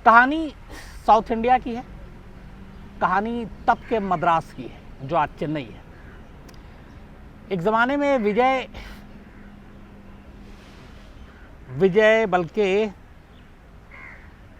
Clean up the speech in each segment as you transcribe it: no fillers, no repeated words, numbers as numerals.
कहानी south India की है, कहानी तब के मद्रास की है जो आज चेन्नई है। एक ज़माने में बल्कि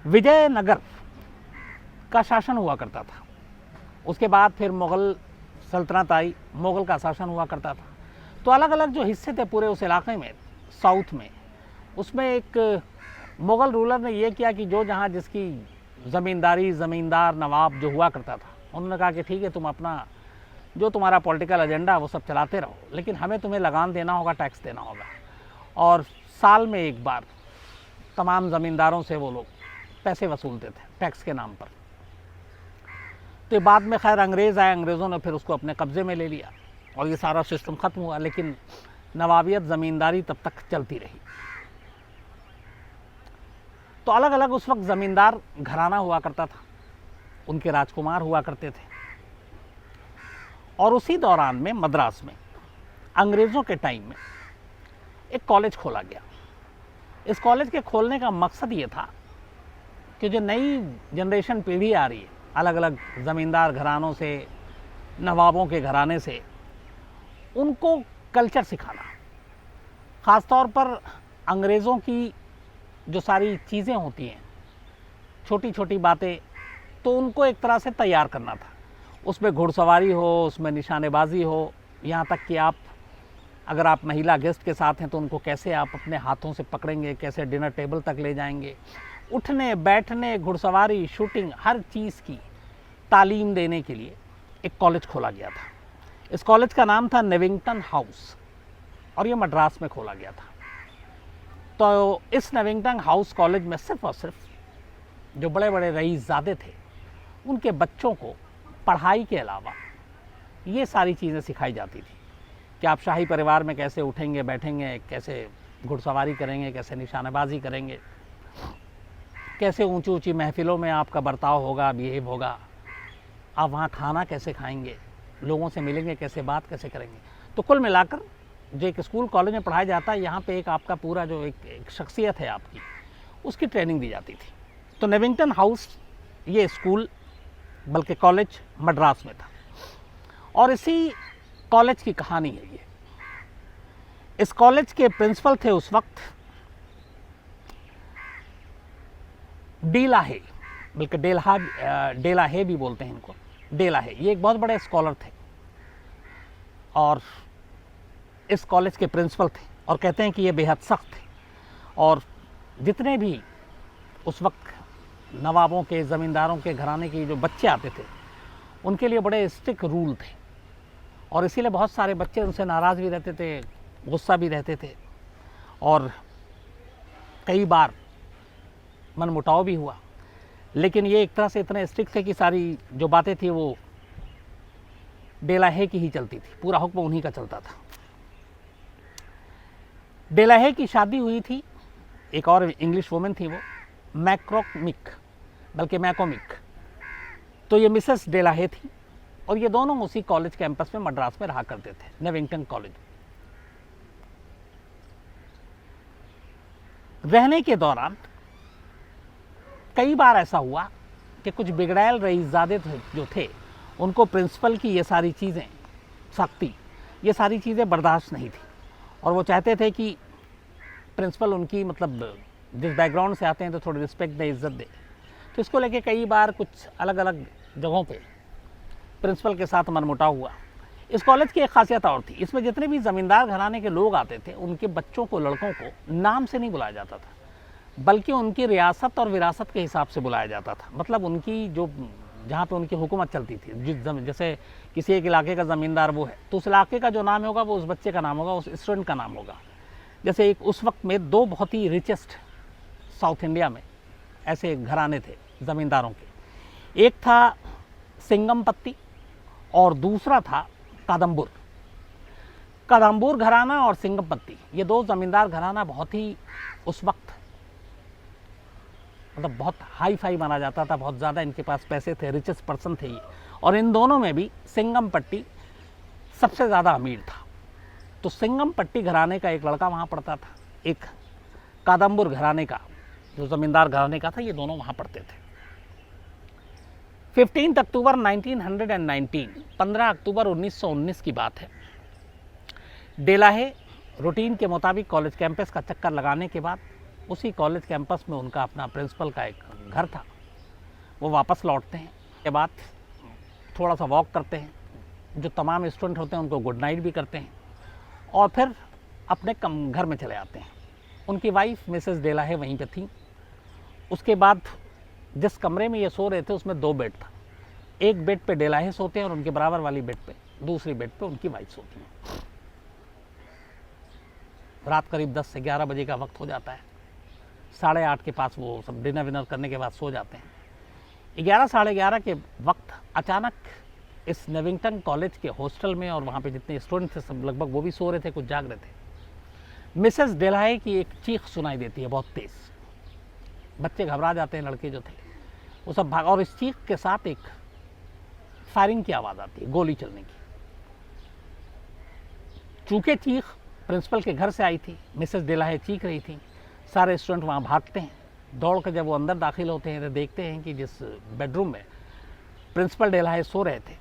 विजयनगर का शासन हुआ करता था। उसके बाद फिर मुग़ल सल्तनत आई, मुग़ल का शासन हुआ करता था। तो अलग अलग जो हिस्से थे पूरे उस इलाके में, साउथ में, उसमें एक मुग़ल रूलर ने ये किया कि जो जहाँ जिसकी ज़मींदार नवाब जो हुआ करता था, उन्होंने कहा कि ठीक है, तुम अपना जो तुम्हारा पॉलिटिकल एजेंडा वो सब चलाते रहो, लेकिन हमें तुम्हें लगान देना होगा, टैक्स देना होगा। और साल में एक बार तमाम ज़मींदारों से वो लोग पैसे वसूलते थे टैक्स के नाम पर। तो बाद में खैर अंग्रेज़ आए, अंग्रेज़ों ने फिर उसको अपने कब्ज़े में ले लिया और ये सारा सिस्टम ख़त्म हुआ, लेकिन नवाबियत ज़मींदारी तब तक चलती रही। तो अलग अलग उस वक्त ज़मींदार घराना हुआ करता था, उनके राजकुमार हुआ करते थे। और उसी दौरान में मद्रास में अंग्रेज़ों के टाइम में एक कॉलेज खोला गया। इस कॉलेज के खोलने का मकसद ये था कि जो नई जनरेशन पीढ़ी आ रही है, अलग अलग ज़मींदार घरानों से, नवाबों के घराने से, उनको कल्चर सिखाना। ख़ास तौर पर अंग्रेज़ों की जो सारी चीज़ें होती हैं, छोटी छोटी बातें, तो उनको एक तरह से तैयार करना था। उसमें घुड़सवारी हो, उसमें निशानेबाजी हो, यहाँ तक कि अगर आप महिला गेस्ट के साथ हैं तो उनको कैसे आप अपने हाथों से पकड़ेंगे, कैसे डिनर टेबल तक ले जाएंगे, उठने बैठने, घुड़सवारी, शूटिंग, हर चीज़ की तालीम देने के लिए एक कॉलेज खोला गया था। इस कॉलेज का नाम था नेविंगटन हाउस और ये मद्रास में खोला गया था। तो इस नेविंगटन हाउस कॉलेज में सिर्फ़ और सिर्फ जो बड़े बड़े रईसज़ादे थे, उनके बच्चों को पढ़ाई के अलावा ये सारी चीज़ें सिखाई जाती थी कि आप शाही परिवार में कैसे उठेंगे बैठेंगे, कैसे घुड़सवारी करेंगे, कैसे निशानेबाजी करेंगे, कैसे ऊंची ऊंची महफिलों में आपका बर्ताव होगा, बिहेव होगा, आप वहाँ खाना कैसे खाएंगे, लोगों से मिलेंगे कैसे, बात कैसे करेंगे। तो कुल मिलाकर जो एक स्कूल कॉलेज में पढ़ाया जाता है, यहाँ पे एक आपका पूरा जो एक शख्सियत है आपकी, उसकी ट्रेनिंग दी जाती थी। तो नेविंगटन हाउस ये स्कूल बल्कि कॉलेज मद्रास में था और इसी कॉलेज की कहानी है ये। इस कॉलेज के प्रिंसिपल थे उस वक्त डी लाहे, बल्कि डेलाहे भी बोलते हैं इनको, डेलाहे। ये एक बहुत बड़े स्कॉलर थे और इस कॉलेज के प्रिंसिपल थे और कहते हैं कि ये बेहद सख्त थे और जितने भी उस वक्त नवाबों के, ज़मींदारों के घराने के जो बच्चे आते थे, उनके लिए बड़े स्ट्रिक्ट रूल थे और इसीलिए बहुत सारे बच्चे उनसे नाराज़ भी रहते थे, गुस्सा भी रहते थे और कई बार मनमुटाव भी हुआ। लेकिन ये एक तरह से इतने स्ट्रिक्ट थे कि सारी जो बातें थी वो डेलाहे की ही चलती थी, पूरा हुक्म उन्हीं का चलता था। डेलाहे की शादी हुई थी, एक और इंग्लिश वुमेन थी, वो मैकोमिक। तो ये मिसेस डेलाहे थी और ये दोनों उसी कॉलेज कैंपस में मद्रास में रहा करते थे, नेविंगटन कॉलेज। रहने के दौरान कई बार ऐसा हुआ कि कुछ बिगड़ैल रईसज़ादे जो थे, उनको प्रिंसिपल की ये सारी चीज़ें, सख्ती, ये सारी चीज़ें बर्दाश्त नहीं थी और वो चाहते थे कि प्रिंसिपल उनकी, मतलब जिस बैकग्राउंड से आते हैं तो थोड़ी रिस्पेक्ट दे, इज़्ज़त दे। तो इसको लेके कई बार कुछ अलग अलग जगहों पे प्रिंसिपल के साथ मनमुटाव हुआ। इस कॉलेज की एक खासियत और थी, इसमें जितने भी ज़मींदार घराने के लोग आते थे, उनके बच्चों को, लड़कों को नाम से नहीं बुलाया जाता था, बल्कि उनकी रियासत और विरासत के हिसाब से बुलाया जाता था। मतलब उनकी जो, जहाँ पे उनकी हुकूमत चलती थी, जैसे किसी एक इलाके का ज़मींदार वो है, तो उस इलाके का जो नाम होगा वो उस बच्चे का नाम होगा, उस स्टूडेंट का नाम होगा। जैसे एक उस वक्त में दो बहुत ही रिचेस्ट साउथ इंडिया में ऐसे घराने थे ज़मींदारों के, एक था सिंगमपत्ती और दूसरा था कादम्बुर घराना और सिंगमपत्ती। ये दो ज़मींदार घराना बहुत ही उस वक्त, मतलब बहुत हाई फाई माना जाता था, बहुत ज़्यादा इनके पास पैसे थे, रिचेस्ट पर्सन थे ये। और इन दोनों में भी सिंगमपट्टी सबसे ज़्यादा अमीर था। तो सिंगमपट्टी घराने का एक लड़का वहाँ पढ़ता था, एक कादम्बुर घराने का जो ज़मींदार घराने का था, ये दोनों वहाँ पढ़ते थे। 15 अक्टूबर 1919, 15 अक्टूबर 1919 की बात है। डेलाहे रूटीन के मुताबिक कॉलेज कैंपस का चक्कर लगाने के बाद उसी कॉलेज कैंपस में उनका अपना प्रिंसिपल का एक घर था, वो वापस लौटते हैं। के बाद थोड़ा सा वॉक करते हैं, जो तमाम स्टूडेंट होते हैं उनको गुड नाइट भी करते हैं और फिर अपने घर में चले आते हैं। उनकी वाइफ मिसेस डेलाहे वहीं पे थी। उसके बाद जिस कमरे में ये सो रहे थे उसमें 2 बेड था। एक बेड पे डेलाहे सोते हैं और उनके बराबर वाली बेड पे, दूसरी बेड पे उनकी वाइफ सोती है। रात करीब 10 से 11 बजे का वक्त हो जाता है। 8:30 के पास वो सब डिनर विनर करने के बाद सो जाते हैं। 11 साढ़े 11 के वक्त अचानक इस नेविंगटन कॉलेज के हॉस्टल में, और वहाँ पे जितने स्टूडेंट थे सब लगभग वो भी सो रहे थे, कुछ जाग रहे थे। मिसेस डेलाहे की एक चीख सुनाई देती है बहुत तेज़। बच्चे घबरा जाते हैं, लड़के जो थे वो सब भाग, और इस चीख के साथ एक फायरिंग की आवाज़ आती है, गोली चलने की। चूँकि चीख प्रिंसिपल के घर से आई थी, मिसेस डेलाहे चीख रही थी, सारे स्टूडेंट वहाँ भागते हैं। दौड़ कर जब वो अंदर दाखिल होते हैं तो देखते हैं कि जिस बेडरूम में प्रिंसिपल डेलाहे सो रहे थे,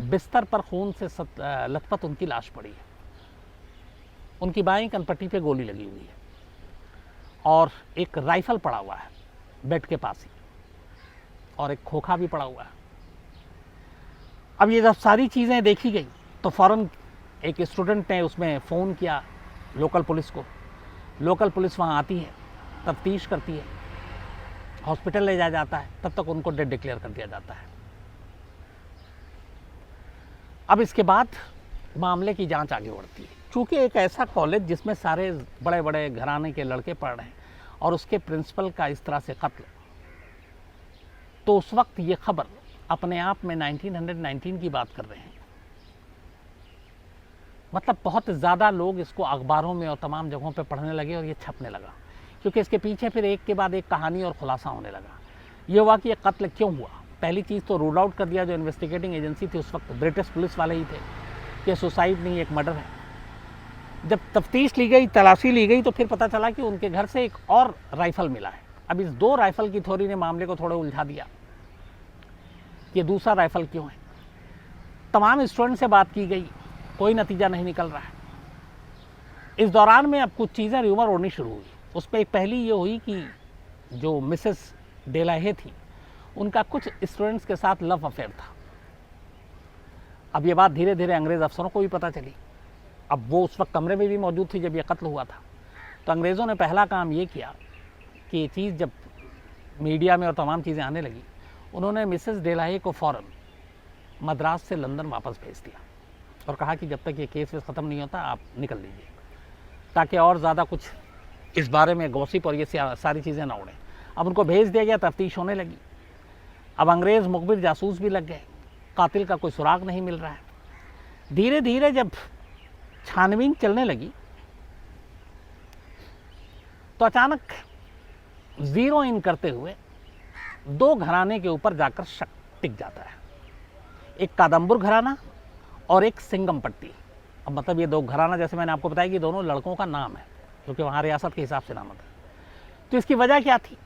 बिस्तर पर खून से लथपथ उनकी लाश पड़ी है। उनकी बाईं कनपट्टी पे गोली लगी हुई है और एक राइफल पड़ा हुआ है बेड के पास ही, और एक खोखा भी पड़ा हुआ है। अब ये जब सारी चीज़ें देखी गई तो फ़ौरन एक स्टूडेंट ने उसमें फ़ोन किया लोकल पुलिस को। लोकल पुलिस वहाँ आती है, तफ्तीश करती है, हॉस्पिटल ले जाया जाता है। तब तक उनको डेड डिक्लेयर कर दिया जाता है। अब इसके बाद मामले की जांच आगे बढ़ती है। चूँकि एक ऐसा कॉलेज जिसमें सारे बड़े बड़े घराने के लड़के पढ़ रहे हैं और उसके प्रिंसिपल का इस तरह से कत्ल, तो उस वक्त ये खबर अपने आप में 1919 की बात कर रहे हैं। मतलब बहुत ज़्यादा लोग इसको अखबारों में और तमाम जगहों पे पढ़ने लगे और ये छपने लगा, क्योंकि इसके पीछे फिर एक के बाद एक कहानी और खुलासा होने लगा। ये हुआ कि ये कत्ल क्यों हुआ। पहली चीज़ तो रूल आउट कर दिया जो इन्वेस्टिगेटिंग एजेंसी थी उस वक्त, ब्रिटिश पुलिस वाले ही थे, कि सुसाइड नहीं, एक मर्डर है। जब तफ्तीश ली गई, तलाशी ली गई, तो फिर पता चला कि उनके घर से एक और राइफ़ल मिला है। अब इस 2 राइफ़ल की थ्योरी ने मामले को थोड़ा उलझा दिया कि दूसरा राइफ़ल क्यों है। तमाम स्टूडेंट से बात की गई, कोई नतीजा नहीं निकल रहा है। इस दौरान में अब कुछ चीज़ें र्यूमर उड़नी शुरू हुई। उसमें पहली ये हुई कि जो मिसेस डेलाहे थी उनका कुछ स्टूडेंट्स के साथ लव अफेयर था। अब ये बात धीरे धीरे अंग्रेज़ अफसरों को भी पता चली। अब वो उस वक्त कमरे में भी मौजूद थी जब ये कत्ल हुआ था। तो अंग्रेज़ों ने पहला काम ये किया कि ये चीज़ जब मीडिया में और तमाम चीज़ें आने लगी, उन्होंने मिसेस डेलाहे को फ़ौरन मद्रास से लंदन वापस भेज दिया और कहा कि जब तक ये केस ख़त्म नहीं होता आप निकल लीजिए, ताकि और ज़्यादा कुछ इस बारे में गॉसिप और ये सारी चीज़ें ना उड़ें। अब उनको भेज दिया गया, तफ्तीश होने लगी। अब अंग्रेज़ मुखबिर जासूस भी लग गए, कातिल का कोई सुराग नहीं मिल रहा है। धीरे धीरे जब छानबीन चलने लगी तो अचानक ज़ीरो इन करते हुए 2 घराने के ऊपर जाकर शक टिक जाता है, एक कादम्बुर घराना और एक सिंगमपट्टी। अब मतलब ये 2 घराना, जैसे मैंने आपको बताया कि दोनों लड़कों का नाम है, क्योंकि वहाँ रियासत के हिसाब से नाम था। तो इसकी वजह क्या थी?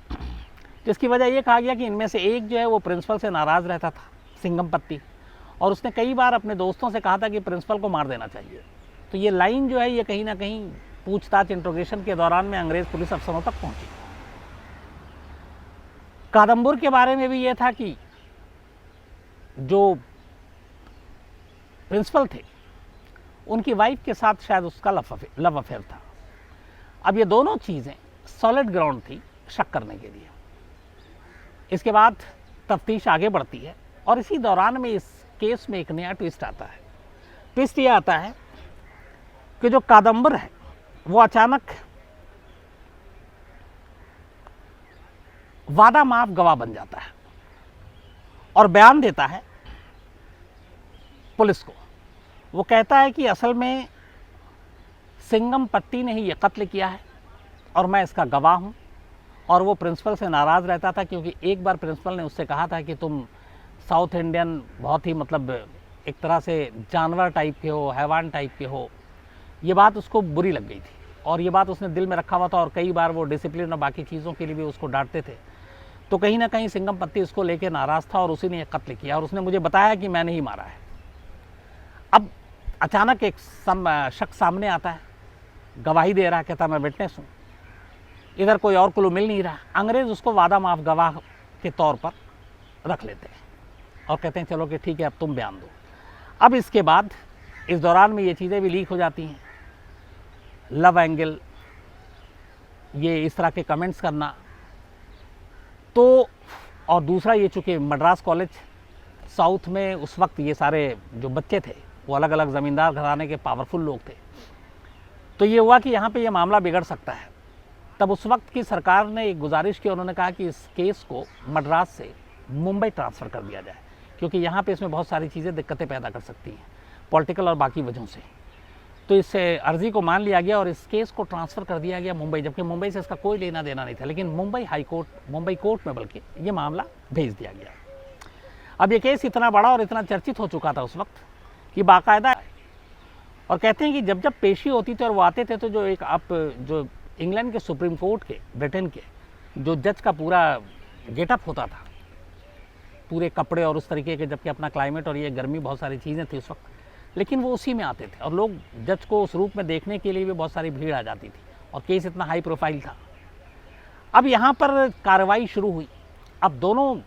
तो इसकी वजह ये कहा गया कि इनमें से एक जो है वो प्रिंसिपल से नाराज़ रहता था, सिंगमपट्टी, और उसने कई बार अपने दोस्तों से कहा था कि प्रिंसिपल को मार देना चाहिए। तो ये लाइन जो है ये कहीं ना कहीं पूछताछ, इंट्रोगेशन के दौरान में अंग्रेज़ पुलिस अफसरों तक पहुँची। कादम्बुर के बारे में भी ये था कि जो प्रिंसिपल थे उनकी वाइफ के साथ शायद उसका लव अफेयर था। अब ये दोनों चीज़ें सॉलिड ग्राउंड थी शक करने के लिए। इसके बाद तफ्तीश आगे बढ़ती है और इसी दौरान में इस केस में एक नया ट्विस्ट आता है। ट्विस्ट ये आता है कि जो कादम्बर है वो अचानक वादा माफ गवाह बन जाता है और बयान देता है पुलिस को। वो कहता है कि असल में सिंगमपट्टी ने ही ये कत्ल किया है और मैं इसका गवाह हूँ, और वो प्रिंसिपल से नाराज़ रहता था क्योंकि एक बार प्रिंसिपल ने उससे कहा था कि तुम साउथ इंडियन बहुत ही मतलब एक तरह से जानवर टाइप के हो, हैवान टाइप के हो। ये बात उसको बुरी लग गई थी और ये बात उसने दिल में रखा हुआ था, और कई बार वो डिसिप्लिन और बाकी चीज़ों के लिए भी उसको डांटते थे। तो कहीं ना कहीं सिंघम पट्टी इसको लेके नाराज़ था और उसी ने कत्ल किया, और उसने मुझे बताया कि मैंने ही मारा है। अब अचानक एक शख्स सामने आता है, गवाही दे रहा है, कहता मैं विटनेस हूँ, इधर कोई और क्लू मिल नहीं रहा। अंग्रेज़ उसको वादा माफ गवाह के तौर पर रख लेते हैं और कहते हैं चलो कि ठीक है अब तुम बयान दो। अब इसके बाद इस दौरान में ये चीज़ें भी लीक हो जाती हैं, लव एंगल, ये इस तरह के कमेंट्स करना। तो और दूसरा ये, चूँकि मद्रास कॉलेज साउथ में उस वक्त ये सारे जो बच्चे थे वो अलग अलग ज़मींदार घराने के पावरफुल लोग थे, तो ये हुआ कि यहाँ पे ये मामला बिगड़ सकता है। तब उस वक्त की सरकार ने एक गुजारिश की, उन्होंने कहा कि इस केस को मद्रास से मुंबई ट्रांसफ़र कर दिया जाए, क्योंकि यहाँ पे इसमें बहुत सारी चीज़ें दिक्कतें पैदा कर सकती हैं पॉलिटिकल और बाकी वजहों से। तो इस अर्ज़ी को मान लिया गया और इस केस को ट्रांसफ़र कर दिया गया मुंबई, जबकि मुंबई से इसका कोई लेना देना नहीं था, लेकिन मुंबई कोर्ट में बल्कि ये मामला भेज दिया गया। अब ये केस इतना बड़ा और इतना चर्चित हो चुका था उस वक्त कि बाकायदा, और कहते हैं कि जब जब पेशी होती थी और वो आते थे तो जो इंग्लैंड के सुप्रीम कोर्ट के, ब्रिटेन के जो जज का पूरा गेटअप होता था, पूरे कपड़े और उस तरीके के, जबकि अपना क्लाइमेट और ये गर्मी बहुत सारी चीज़ें थी उस वक्त, लेकिन वो उसी में आते थे और लोग जज को उस रूप में देखने के लिए भी बहुत सारी भीड़ आ जाती थी, और केस इतना हाई प्रोफाइल था। अब यहाँ पर कार्रवाई शुरू हुई। अब दोनों,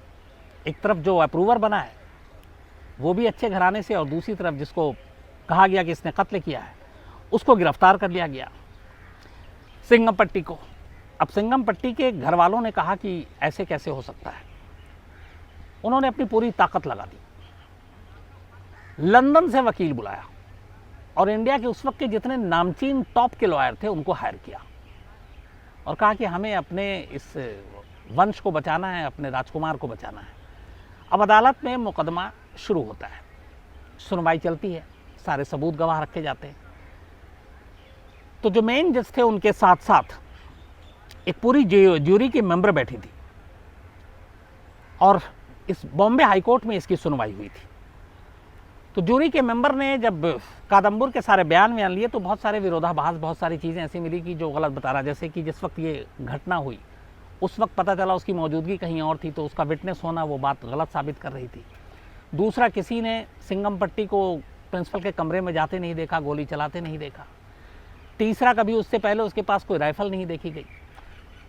एक तरफ जो अप्रूवर बना है वो भी अच्छे घराने से, और दूसरी तरफ जिसको कहा गया कि इसने कत्ल किया है उसको गिरफ्तार कर लिया गया, सिंघम पट्टी को। अब सिंघम पट्टी के घर वालों ने कहा कि ऐसे कैसे हो सकता है। उन्होंने अपनी पूरी ताकत लगा दी, लंदन से वकील बुलाया और इंडिया के उस वक्त के जितने नामचीन टॉप के लॉयर थे उनको हायर किया, और कहा कि हमें अपने इस वंश को बचाना है, अपने राजकुमार को बचाना है। अब अदालत में मुकदमा शुरू होता है, सुनवाई चलती है, सारे सबूत गवाह रखे जाते हैं। तो जो मेन जज थे उनके साथ साथ एक पूरी ज्यूरी की मेंबर बैठी थी, और इस बॉम्बे हाई कोर्ट में इसकी सुनवाई हुई थी। तो ज्यूरी के मेंबर ने जब कादम्बुर के सारे बयान लिए तो बहुत सारे विरोधाभास, बहुत सारी चीज़ें ऐसी मिली कि जो गलत बता रहा। जैसे कि जिस वक्त ये घटना हुई उस वक्त पता चला उसकी मौजूदगी कहीं और थी, तो उसका विटनेस होना वो बात गलत साबित कर रही थी। दूसरा, किसी ने सिंघम पट्टी को प्रिंसिपल के कमरे में जाते नहीं देखा, गोली चलाते नहीं देखा। तीसरा, कभी उससे पहले उसके पास कोई राइफ़ल नहीं देखी गई।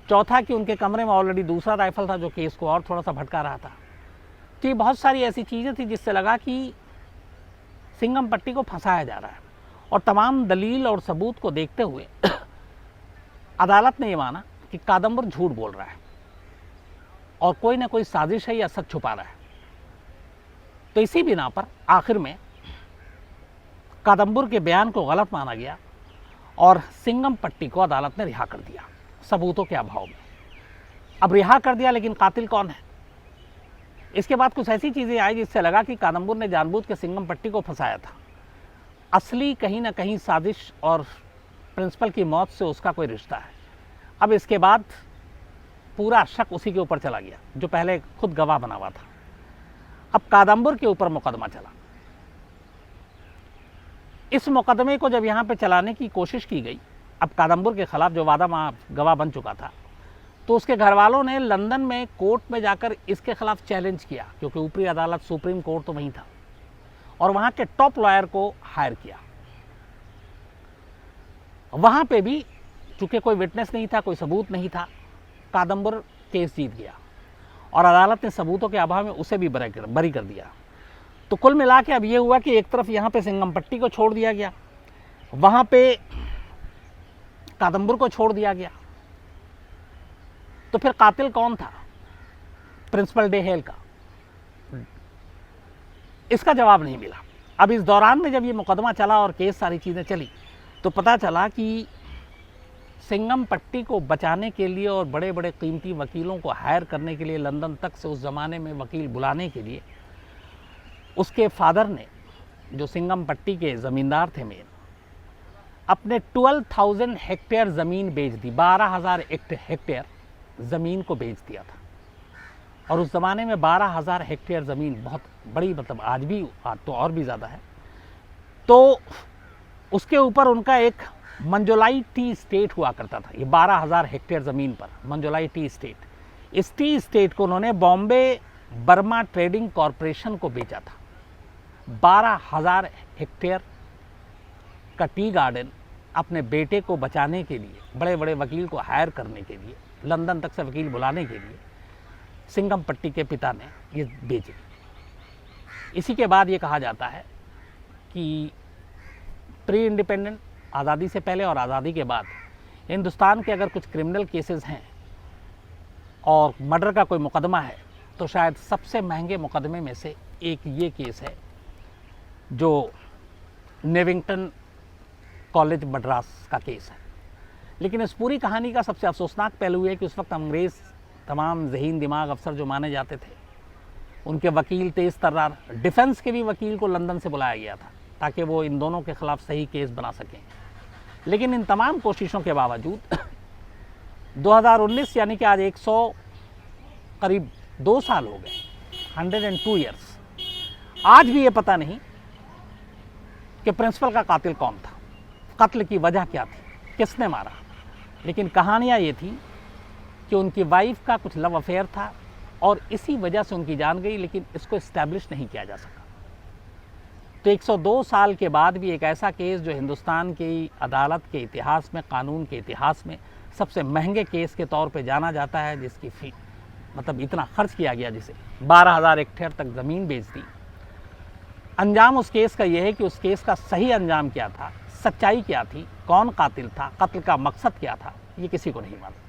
चौथा, कि उनके कमरे में ऑलरेडी दूसरा राइफ़ल था जो केस को और थोड़ा सा भटका रहा था। तो ये बहुत सारी ऐसी चीज़ें थी जिससे लगा कि सिंघम पट्टी को फंसाया जा रहा है, और तमाम दलील और सबूत को देखते हुए अदालत ने ये माना कि कादम्बर झूठ बोल रहा है और कोई ना कोई साजिश है या सच छुपा रहा है। तो इसी बिना पर आखिर में कादम्बर के बयान को गलत माना गया और सिंघम पट्टी को अदालत ने रिहा कर दिया सबूतों के अभाव में। अब रिहा कर दिया, लेकिन कातिल कौन है? इसके बाद कुछ ऐसी चीज़ें आई जिससे लगा कि कादम्बर ने जानबूझ के सिंघम पट्टी को फंसाया था। असली कहीं ना कहीं साजिश और प्रिंसिपल की मौत से उसका कोई रिश्ता है। अब इसके बाद पूरा शक उसी के ऊपर चला गया जो पहले खुद गवाह बना हुआ था। अब कादम्बर के ऊपर मुकदमा चला। इस मुकदमे को जब यहाँ पे चलाने की कोशिश की गई, अब कादम्बर के खिलाफ जो वादा गवाह बन चुका था, तो उसके घर वालों ने लंदन में कोर्ट में जाकर इसके खिलाफ चैलेंज किया, क्योंकि ऊपरी अदालत सुप्रीम कोर्ट तो वहीं था, और वहाँ के टॉप लॉयर को हायर किया। वहाँ पे भी चूंकि कोई विटनेस नहीं था, कोई सबूत नहीं था, कादम्बर केस जीत गया और अदालत ने सबूतों के अभाव में उसे भी बरी कर दिया। तो कुल मिला के अब ये हुआ कि एक तरफ यहाँ पे सिंघम पट्टी को छोड़ दिया गया, वहाँ पे कादम्बर को छोड़ दिया गया। तो फिर कातिल कौन था प्रिंसिपल डे हेल का? इसका जवाब नहीं मिला। अब इस दौरान में जब ये मुकदमा चला और केस सारी चीज़ें चली, तो पता चला कि सिंघम पट्टी को बचाने के लिए और बड़े बड़े कीमती वकीलों को हायर करने के लिए, लंदन तक से उस ज़माने में वकील बुलाने के लिए, उसके फादर ने, जो सिंघम पट्टी के ज़मींदार थे मेन, अपने 12,000 हेक्टेयर ज़मीन बेच दी। 12,000 हेक्टेयर ज़मीन को बेच दिया था। और उस ज़माने में 12,000 हेक्टेयर ज़मीन बहुत बड़ी, मतलब आज तो और भी ज़्यादा है। तो उसके ऊपर उनका एक मंजोलाई टी स्टेट हुआ करता था, ये 12,000 हेक्टेयर ज़मीन पर मंजोलाई टी स्टेट। इस टी स्टेट को उन्होंने बॉम्बे बर्मा ट्रेडिंग कॉरपोरेशन को बेचा था। 12,000 हेक्टेयर का टी गार्डन अपने बेटे को बचाने के लिए, बड़े बड़े वकील को हायर करने के लिए, लंदन तक से वकील बुलाने के लिए सिंगमपट्टी के पिता ने ये बेचे। इसी के बाद ये कहा जाता है कि प्री इंडिपेंडेंट, आज़ादी से पहले और आज़ादी के बाद, हिंदुस्तान के अगर कुछ क्रिमिनल केसेस हैं और मर्डर का कोई मुकदमा है तो शायद सबसे महंगे मुकदमे में से एक ये केस है जो नेविंगटन कॉलेज मद्रास का केस है। लेकिन इस पूरी कहानी का सबसे अफसोसनाक पहलू है कि उस वक्त अंग्रेज़ तमाम ज़हीन दिमाग अफसर जो माने जाते थे, उनके वकील तेज़ तर्रार, डिफेंस के भी वकील को लंदन से बुलाया गया था ताकि वो इन दोनों के ख़िलाफ़ सही केस बना सकें। लेकिन इन तमाम कोशिशों के बावजूद 2019 यानी कि आज 100 करीब 2 साल हो गए, 102 ईयर्स, आज भी ये पता नहीं कि प्रिंसिपल का कातिल कौन था, कत्ल की वजह क्या थी, किसने मारा। लेकिन कहानियाँ ये थी कि उनकी वाइफ का कुछ लव अफेयर था और इसी वजह से उनकी जान गई, लेकिन इसको इस्टेब्लिश नहीं किया जा सका। तो 102 साल के बाद भी एक ऐसा केस जो हिंदुस्तान की अदालत के इतिहास में, कानून के इतिहास में सबसे महंगे केस के तौर पे जाना जाता है, जिसकी फी मतलब इतना खर्च किया गया, जिसे 12,000 हेक्टेयर तक ज़मीन बेच दी। अंजाम उस केस का यह है कि उस केस का सही अंजाम क्या था, सच्चाई क्या थी, कौन कातिल था, कत्ल का मकसद क्या था, ये किसी को नहीं मालूम।